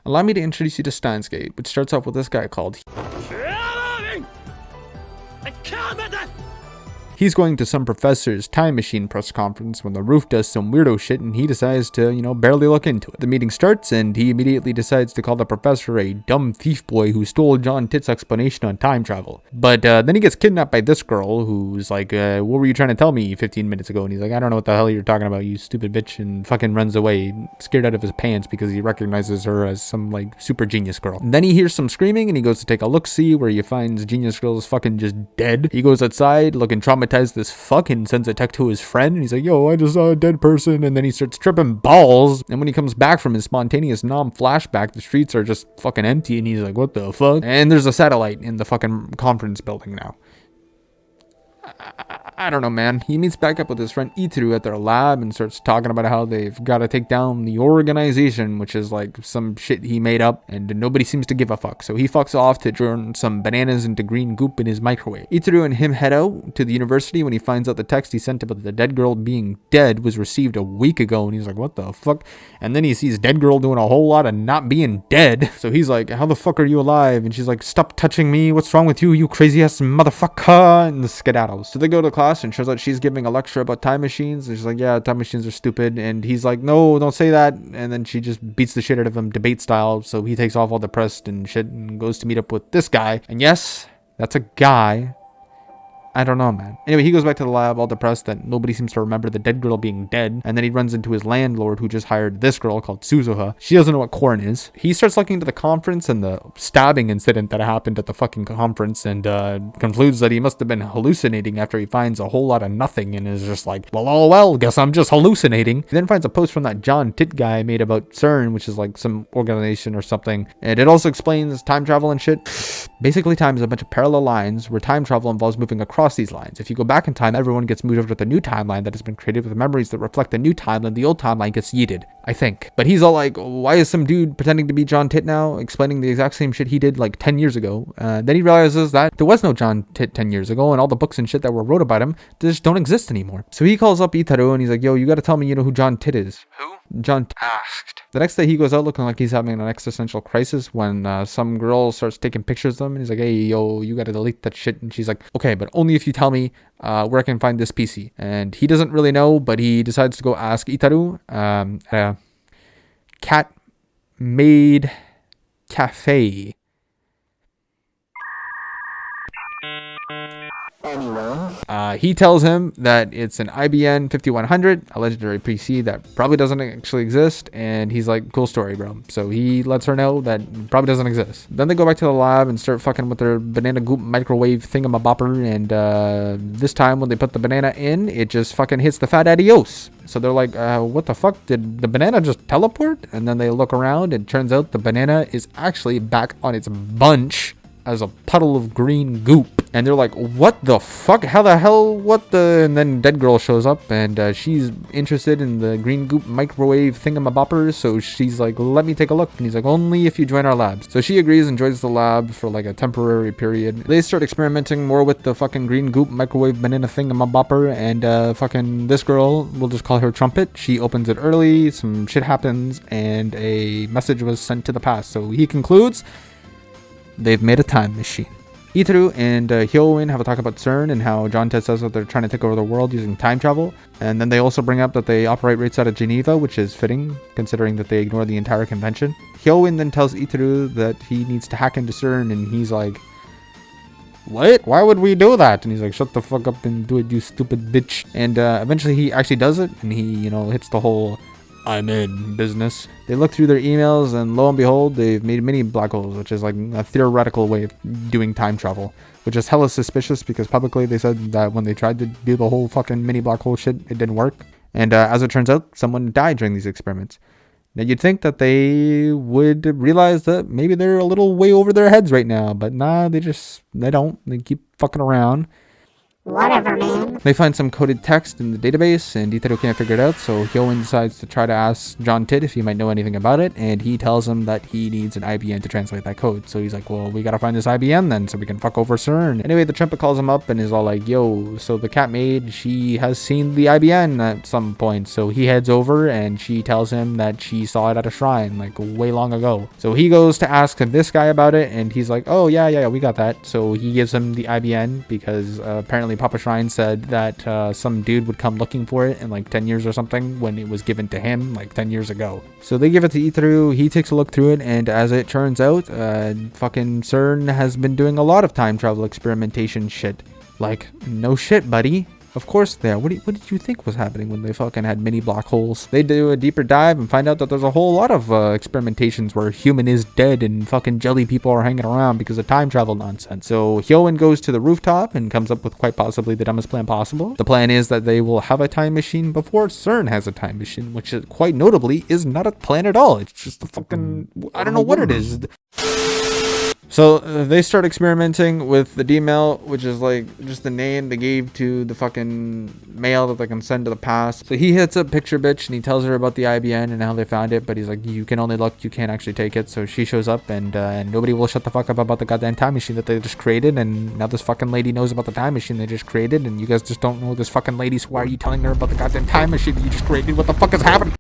Allow me to introduce you to Steins, which starts off with this guy called He's going to some professor's time machine press conference when the roof does some weirdo shit and he decides to, barely look into it. The meeting starts and he immediately decides to call the professor a dumb thief boy who stole John Titt's explanation on time travel. But then he gets kidnapped by this girl who's like, what were you trying to tell me 15 minutes ago? And he's like, I don't know what the hell you're talking about, you stupid bitch, and fucking runs away, scared out of his pants because he recognizes her as some like super genius girl. And then he hears some screaming and he goes to take a look-see where he finds genius girl is fucking just dead. He goes outside looking traumatized this fuck and sends a text to his friend and he's like, yo, I just saw a dead person, and then he starts tripping balls, and when he comes back from his spontaneous flashback, the streets are just fucking empty and he's like, what the fuck? And there's a satellite in the fucking conference building now. I don't know, man. He meets back up with his friend Itaru at their lab and starts talking about how they've got to take down the organization, which is like some shit he made up, and nobody seems to give a fuck. So he fucks off to turn some bananas into green goop in his microwave. Itaru and him head out to the university when he finds out the text he sent about the dead girl being dead was received a week ago, and he's like, what the fuck? And then he sees dead girl doing a whole lot of not being dead. So he's like, how the fuck are you alive? And she's like, stop touching me. What's wrong with you, you crazy ass motherfucker? And the skedaddles. So they go to class and shows out she's giving a lecture about time machines, and she's like, yeah, time machines are stupid, and he's like, no, don't say that, and then she just beats the shit out of him debate style. So he takes off all depressed and shit and goes to meet up with this guy, and yes, that's a guy. I don't know, man. Anyway, he goes back to the lab all depressed that nobody seems to remember the dead girl being dead. And then he runs into his landlord who just hired this girl called Suzuha. She doesn't know what corn is. He starts looking into the conference and the stabbing incident that happened at the fucking conference, and concludes that he must have been hallucinating after he finds a whole lot of nothing and is just like, well, guess I'm just hallucinating. He then finds a post from that John Titt guy made about CERN, which is like some organization or something. And it also explains time travel and shit. Basically, time is a bunch of parallel lines where time travel involves moving across these lines. If you go back in time, everyone gets moved over to the new timeline that has been created with memories that reflect the new timeline. The old timeline gets yeeted, I think. But he's all like, why is some dude pretending to be John Titt now, explaining the exact same shit he did like 10 years ago? Then he realizes that there was no John Titt 10 years ago, and all the books and shit that were wrote about him just don't exist anymore. So he calls up Itaru and he's like, yo, you gotta tell me, who John Titt is. Who? John asked. The next day he goes out looking like he's having an existential crisis when some girl starts taking pictures of him, and he's like, hey, yo, you gotta delete that shit. And she's like, okay, but only if you tell me where I can find this PC. And he doesn't really know, but he decides to go ask Itaru at a cat made cafe. He tells him that it's an IBM 5100, a legendary PC that probably doesn't actually exist, and he's like, cool story, bro. So he lets her know that it probably doesn't exist. Then they go back to the lab and start fucking with their banana goop microwave thingamabopper, and this time when they put the banana in, it just fucking hits the fat adios. So they're like, what the fuck? Did the banana just teleport? And then they look around and it turns out the banana is actually back on its bunch as a puddle of green goop. And they're like, what the fuck? How the hell? What the? And then Dead Girl shows up and she's interested in the green goop microwave thingamaboppers. So she's like, let me take a look. And he's like, only if you join our labs. So she agrees and joins the lab for like a temporary period. They start experimenting more with the fucking green goop microwave banana thingamabopper. And fucking this girl, we'll just call her Trumpet. She opens it early. Some shit happens and a message was sent to the past. So he concludes they've made a time machine. Itaru and Hyoin have a talk about CERN and how John Titt says that they're trying to take over the world using time travel. And then they also bring up that they operate right outside of Geneva, which is fitting considering that they ignore the entire convention. Hyoin then tells Itaru that he needs to hack into CERN, and he's like, what? Why would we do that? And he's like, shut the fuck up and do it, you stupid bitch. And eventually he actually does it, and he, hits the whole I'm in business. They look through their emails and lo and behold, they've made mini black holes, which is like a theoretical way of doing time travel, which is hella suspicious because publicly they said that when they tried to do the whole fucking mini black hole shit, it didn't work. And as it turns out, someone died during these experiments. Now you'd think that they would realize that maybe they're a little way over their heads right now, but nah, they don't. They keep fucking around. Whatever, man. They find some coded text in the database, and Dedede can't figure it out, so Hyoin decides to try to ask John Tidd if he might know anything about it, and he tells him that he needs an IBN to translate that code. So he's like, well, we gotta find this IBN then, so we can fuck over CERN. Anyway, the trumpet calls him up and is all like, yo, so the cat maid, she has seen the IBN at some point, so he heads over, and she tells him that she saw it at a shrine, like, way long ago. So he goes to ask this guy about it, and he's like, oh, yeah, we got that. So he gives him the IBN, because apparently Papa Shrine said that some dude would come looking for it in like 10 years or something when it was given to him like 10 years ago. So they give it to Itaru, he takes a look through it, and as it turns out, fucking CERN has been doing a lot of time travel experimentation shit. Like, no shit, buddy. Of course they are. What did you think was happening when they fucking had mini black holes? They do a deeper dive and find out that there's a whole lot of experimentations where human is dead and fucking jelly people are hanging around because of time travel nonsense. So Hyoin goes to the rooftop and comes up with quite possibly the dumbest plan possible. The plan is that they will have a time machine before CERN has a time machine, which is, quite notably is not a plan at all. It's just a fucking, I don't know what it is. So they start experimenting with the D-mail, which is like just the name they gave to the fucking mail that they can send to the past. So he hits up Picture Bitch and he tells her about the IBN and how they found it, but he's like, you can only look, you can't actually take it. So she shows up and nobody will shut the fuck up about the goddamn time machine that they just created, and now this fucking lady knows about the time machine they just created, and you guys just don't know this fucking lady, so why are you telling her about the goddamn time machine that you just created? What the fuck is happening?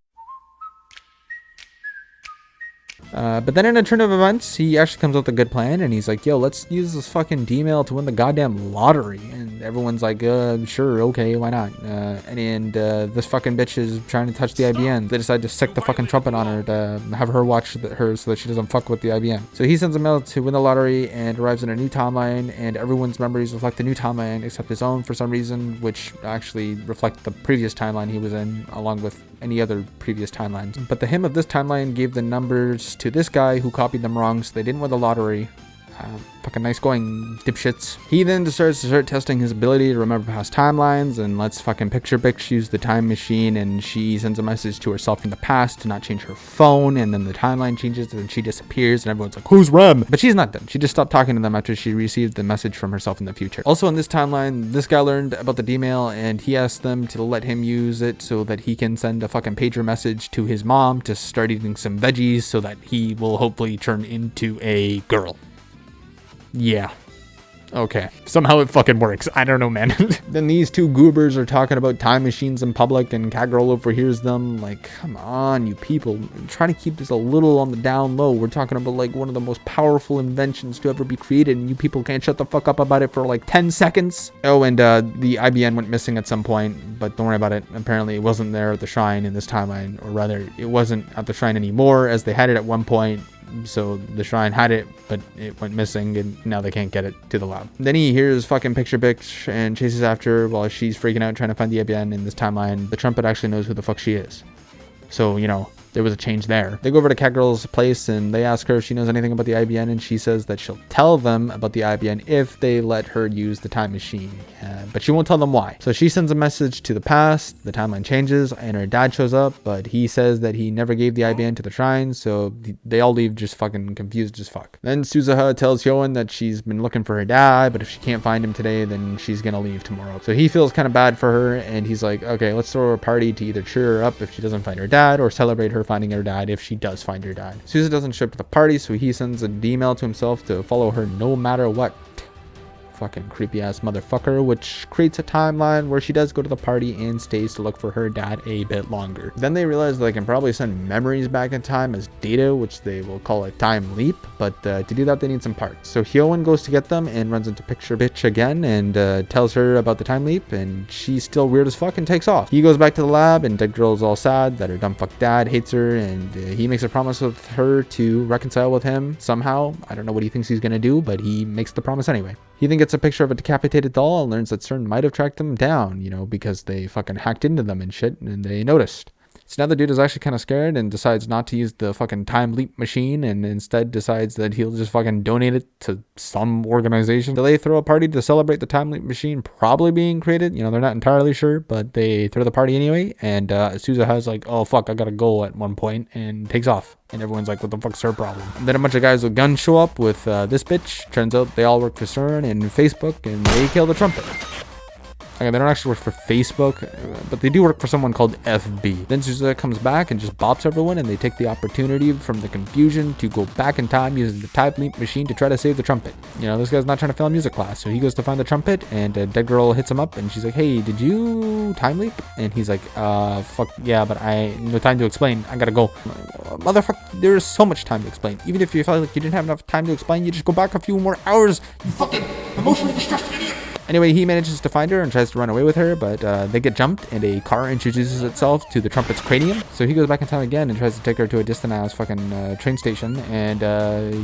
But then in a turn of events, he actually comes up with a good plan, and he's like, yo, let's use this fucking D-mail to win the goddamn lottery. And everyone's like, sure, okay, why not? And this fucking bitch is trying to touch the IBN. They decide to stick the fucking trumpet on her to have her watch her so that she doesn't fuck with the IBN. So he sends a mail to win the lottery and arrives in a new timeline, and everyone's memories reflect the new timeline except his own for some reason, which actually reflect the previous timeline he was in, along with any other previous timelines. But the him of this timeline gave the numbers to this guy who copied them wrong, so they didn't win the lottery. Fucking nice going, dipshits. He then decides to start testing his ability to remember past timelines, and lets fucking Picture Bitch use the time machine, and she sends a message to herself from the past to not change her phone, and then the timeline changes and she disappears, and everyone's like, who's Rem? But she's not done. She just stopped talking to them after she received the message from herself in the future. Also in this timeline, this guy learned about the D-mail, and he asked them to let him use it so that he can send a fucking pager message to his mom to start eating some veggies so that he will hopefully turn into a girl. Yeah. Okay. Somehow it fucking works. I don't know, man. Then these two goobers are talking about time machines in public, and Catgirl overhears them. Like, come on, you people. I'm trying to keep this a little on the down low. We're talking about like one of the most powerful inventions to ever be created, and you people can't shut the fuck up about it for like 10 seconds. Oh, and the IBN went missing at some point, but don't worry about it. Apparently it wasn't there at the shrine in this timeline, or rather, it wasn't at the shrine anymore, as they had it at one point. So the shrine had it, but it went missing, and now they can't get it to the lab. Then he hears fucking Picture Bitch and chases after her while she's freaking out trying to find the IBN in this timeline. The trumpet actually knows who the fuck she is. So, you know, there was a change there. They go over to Catgirl's place and they ask her if she knows anything about the IBN, and she says that she'll tell them about the IBN if they let her use the time machine, but she won't tell them why. So she sends a message to the past, the timeline changes, and her dad shows up, but he says that he never gave the IBN to the shrine, so they all leave just fucking confused as fuck. Then Suzuha tells Hyoin that she's been looking for her dad, but if she can't find him today, then she's gonna leave tomorrow. So he feels kind of bad for her, and he's like, okay, let's throw a party to either cheer her up if she doesn't find her dad, or celebrate her finding her dad if she does find her dad. Suzuha doesn't show up to the party, so he sends an email to himself to follow her no matter what. Fucking creepy ass motherfucker, which creates a timeline where she does go to the party and stays to look for her dad a bit longer. Then they realize they can probably send memories back in time as data, which they will call a time leap, but to do that they need some parts. So Hyoin goes to get them and runs into Picture Bitch again and tells her about the time leap, and she's still weird as fuck and takes off. He goes back to the lab, and Dead Girl's all sad that her dumb fuck dad hates her, and he makes a promise with her to reconcile with him somehow. I don't know what he thinks he's gonna do, but he makes the promise anyway. He then gets a picture of a decapitated doll and learns that CERN might have tracked them down, you know, because they fucking hacked into them and shit, and they noticed. So now the dude is actually kind of scared and decides not to use the fucking time leap machine, and instead decides that he'll just fucking donate it to some organization. So they throw a party to celebrate the time leap machine probably being created. You know, they're not entirely sure, but they throw the party anyway. And Suzuha's like, oh fuck, I gotta go at one point, and takes off. And everyone's like, what the fuck's her problem? And then a bunch of guys with guns show up with this bitch. Turns out they all work for CERN and Facebook, and they kill the trumpet. Okay, they don't actually work for Facebook, but they do work for someone called FB. Then Suzuha comes back and just bops everyone, and they take the opportunity from the confusion to go back in time using the time leap machine to try to save the trumpet. You know, this guy's not trying to fail a music class, so he goes to find the trumpet, and a dead girl hits him up, and she's like, hey, did you time leap? And he's like, fuck yeah, but I no time to explain. I gotta go. Motherfucker, there is so much time to explain. Even if you felt like you didn't have enough time to explain, you just go back a few more hours. You fucking emotionally distressed idiot. Anyway, he manages to find her and tries to run away with her, but they get jumped, and a car introduces itself to the trumpet's cranium. So he goes back in time again and tries to take her to a distant ass fucking train station, and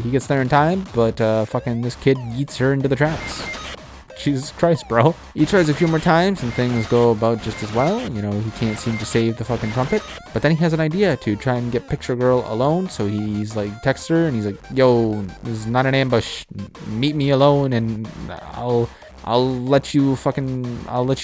he gets there in time, but fucking this kid yeets her into the tracks. Jesus Christ, bro. He tries a few more times and things go about just as well. You know, he can't seem to save the fucking trumpet. But then he has an idea to try and get Picture Girl alone. So he's like, texts her and he's like, yo, this is not an ambush. Meet me alone and I'll let you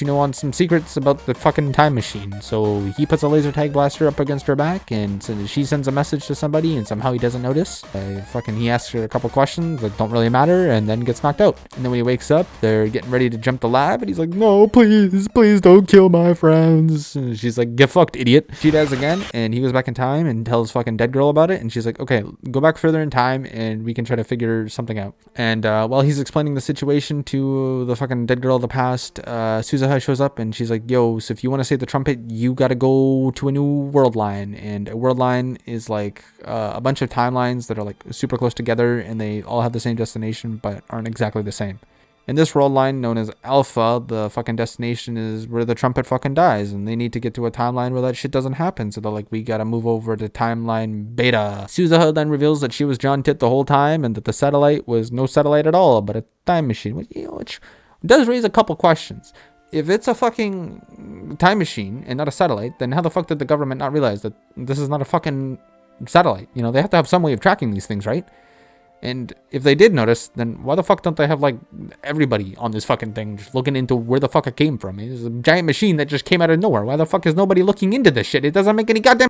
know on some secrets about the fucking time machine. So he puts a laser tag blaster up against her back, and so she sends a message to somebody, and somehow he doesn't notice. He asks her a couple questions that don't really matter, and then gets knocked out. And then when he wakes up, they're getting ready to jump the lab, and he's like, no, please don't kill my friends. And she's like, get fucked, idiot. She does again, and he goes back in time and tells fucking dead girl about it, and she's like, okay, go back further in time, and we can try to figure something out. And while he's explaining the situation to the fucking dead girl of the past, Suzuha shows up and she's like, yo, so if you want to save the trumpet, you gotta go to a new world line. And a world line is like a bunch of timelines that are like super close together, and they all have the same destination but aren't exactly the same. In this world line known as Alpha, the fucking destination is where the trumpet fucking dies, and they need to get to a timeline where that shit doesn't happen. So they're like, we gotta move over to timeline Beta. Suzuha then reveals that she was John Tit the whole time, and that the satellite was no satellite at all, but a time machine. Which does raise a couple questions. If it's a fucking time machine and not a satellite, then how the fuck did the government not realize that this is not a fucking satellite? You know, they have to have some way of tracking these things, right? And if they did notice, then why the fuck don't they have, like, everybody on this fucking thing just looking into where the fuck it came from? It's a giant machine that just came out of nowhere. Why the fuck is nobody looking into this shit? It doesn't make any goddamn...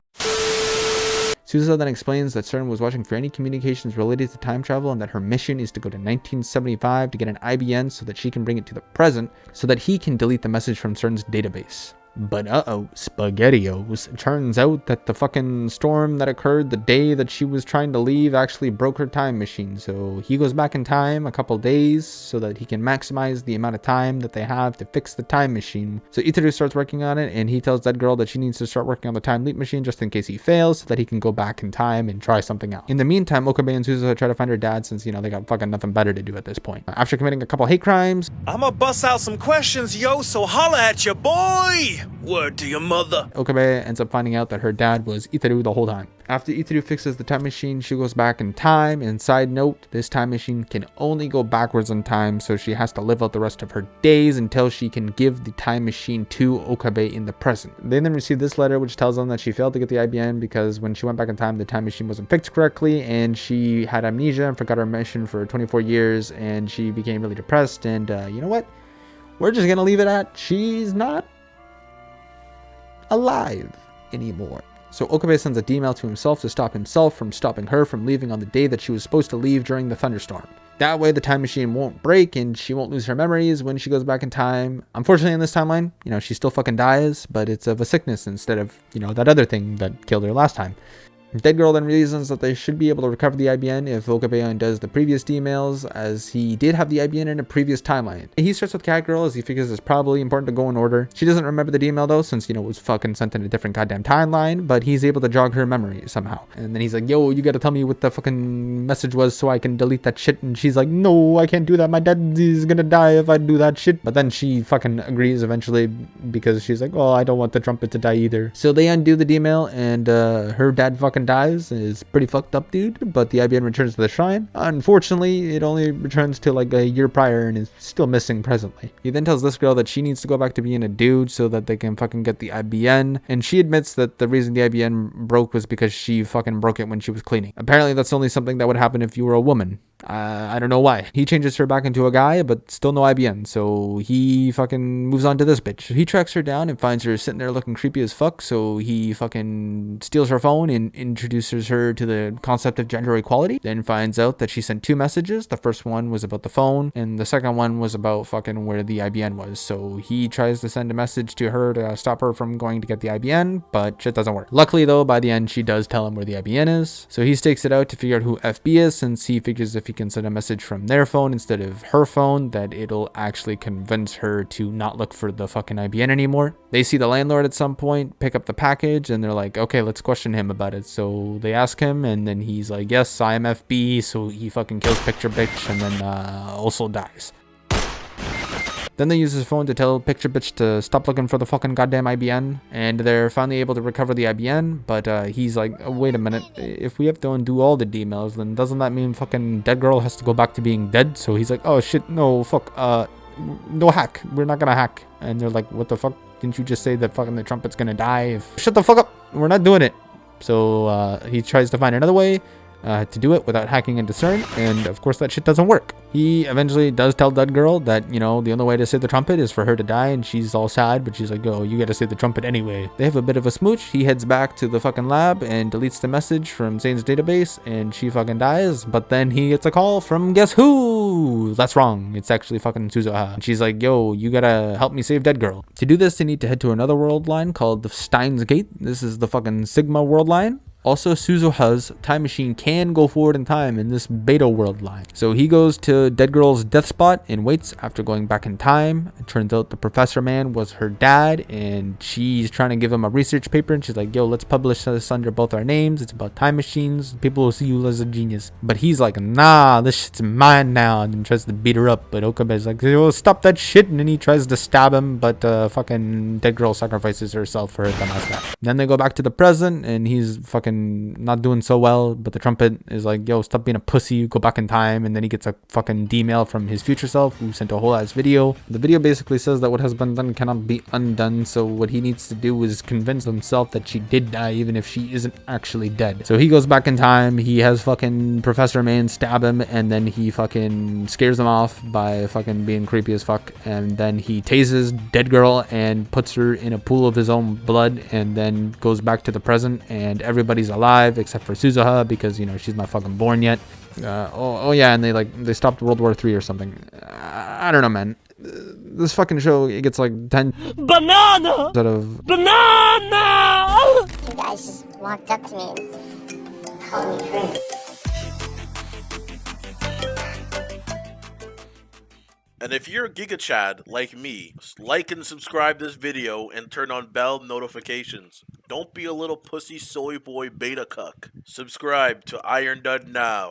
Suzuha then explains that CERN was watching for any communications related to time travel, and that her mission is to go to 1975 to get an IBN so that she can bring it to the present so that he can delete the message from CERN's database. But SpaghettiOs. Turns out that the fucking storm that occurred the day that she was trying to leave actually broke her time machine. So he goes back in time a couple days so that he can maximize the amount of time that they have to fix the time machine. So Itaru starts working on it, and he tells that girl that she needs to start working on the time leap machine just in case he fails, so that he can go back in time and try something out. In the meantime, Okabe and Suzuha try to find her dad, since, you know, they got fucking nothing better to do at this point. After committing a couple hate crimes, I'ma bust out some questions, yo, so holla at your boy! Word to your mother. Okabe ends up finding out that her dad was Itaru the whole time. After Itaru fixes the time machine, she goes back in time, and side note, this time machine can only go backwards in time, so she has to live out the rest of her days until she can give the time machine to Okabe in the present. They then receive this letter which tells them that she failed to get the IBN because when she went back in time, the time machine wasn't fixed correctly, and she had amnesia and forgot her mission for 24 years, and she became really depressed, and you know what? We're just gonna leave it at she's not alive anymore. So Okabe sends a D-mail to himself to stop himself from stopping her from leaving on the day that she was supposed to leave during the thunderstorm. That way the time machine won't break and she won't lose her memories when she goes back in time. Unfortunately in this timeline, you know, she still fucking dies, but it's of a sickness instead of, you know, that other thing that killed her last time. Dead Girl then reasons that they should be able to recover the IBN if Okabe undoes the previous emails, as he did have the IBN in a previous timeline. He starts with Cat Girl as he figures it's probably important to go in order. She doesn't remember the email though, since, you know, it was fucking sent in a different goddamn timeline, but he's able to jog her memory somehow. And then he's like, yo, you gotta tell me what the fucking message was so I can delete that shit. And she's like, no, I can't do that. My dad is gonna die if I do that shit. But then she fucking agrees eventually because she's like, oh, I don't want the trumpet to die either. So they undo the email, and her dad fucking dies. Is pretty fucked up, dude, but the IBN returns to the shrine. Unfortunately, it only returns to like a year prior and is still missing presently. He then tells this girl that she needs to go back to being a dude so that they can fucking get the IBN, and she admits that the reason the IBN broke was because she fucking broke it when she was cleaning. Apparently that's only something that would happen if you were a woman. I don't know why. He changes her back into a guy, but still no IBN. So he fucking moves on to this bitch. He tracks her down and finds her sitting there looking creepy as fuck. So he fucking steals her phone and introduces her to the concept of gender equality. Then finds out that she sent 2 messages. The first one was about the phone, and the second one was about fucking where the IBN was. So he tries to send a message to her to stop her from going to get the IBN, but shit doesn't work. Luckily though, by the end, she does tell him where the IBN is. So he stakes it out to figure out who FB is, since he figures if he can send a message from their phone instead of her phone, that it'll actually convince her to not look for the fucking IBN anymore. They see the landlord at some point, pick up the package, and they're like, okay, let's question him about it. So they ask him, and then he's like, yes, I am FB. So he fucking kills Picture Bitch and then also dies. Then they use his phone to tell Picture Bitch to stop looking for the fucking goddamn IBN, and they're finally able to recover the IBN, but he's like, oh, wait a minute, if we have to undo all the emails, then doesn't that mean fucking dead girl has to go back to being dead? So he's like, oh shit, no, fuck, no hack, we're not gonna hack. And they're like, what the fuck, didn't you just say that fucking the trumpet's gonna die? Shut the fuck up, we're not doing it. So he tries to find another way to do it without hacking into CERN, and of course that shit doesn't work. He eventually does tell Dead Girl that, you know, the only way to save the trumpet is for her to die, and she's all sad, but she's like, yo, you gotta save the trumpet anyway. They have a bit of a smooch. He heads back to the fucking lab and deletes the message from Zane's database, and she fucking dies, but then he gets a call from guess who? That's wrong. It's actually fucking Suzuha. And she's like, yo, you gotta help me save Dead Girl. To do this, they need to head to another world line called the Steins Gate. This is the fucking Sigma world line. Also, Suzuha's time machine can go forward in time in this beta world line. So he goes to Dead Girl's death spot and waits after going back in time. It turns out the professor man was her dad, and she's trying to give him a research paper, and she's like, yo, let's publish this under both our names. It's about time machines. People will see you as a genius. But he's like, nah, this shit's mine now, and tries to beat her up. But Okabe's like, yo, stop that shit. And then he tries to stab him, but fucking Dead Girl sacrifices herself for her dumbass dad. Then they go back to the present, and he's fucking not doing so well, but the trumpet is like, yo, stop being a pussy, go back in time. And then he gets a fucking D-mail from his future self, who sent a whole ass video. The video basically says that what has been done cannot be undone, so what he needs to do is convince himself that she did die, even if she isn't actually dead. So he goes back in time, he has fucking Professor Man stab him, and then he fucking scares him off by fucking being creepy as fuck, and then he tases Dead Girl and puts her in a pool of his own blood, and then goes back to the present, and everybody's alive except for Suzuha, because, you know, she's not fucking born yet. Yeah, and they stopped World War III or something. I don't know, man. This fucking show, it gets like 10 banana out of banana. You guys just walked up to me and called me crazy. And if you're a Giga Chad like me, like and subscribe this video and turn on bell notifications. Don't be a little pussy soy boy beta cuck. Subscribe to Iron Dud now.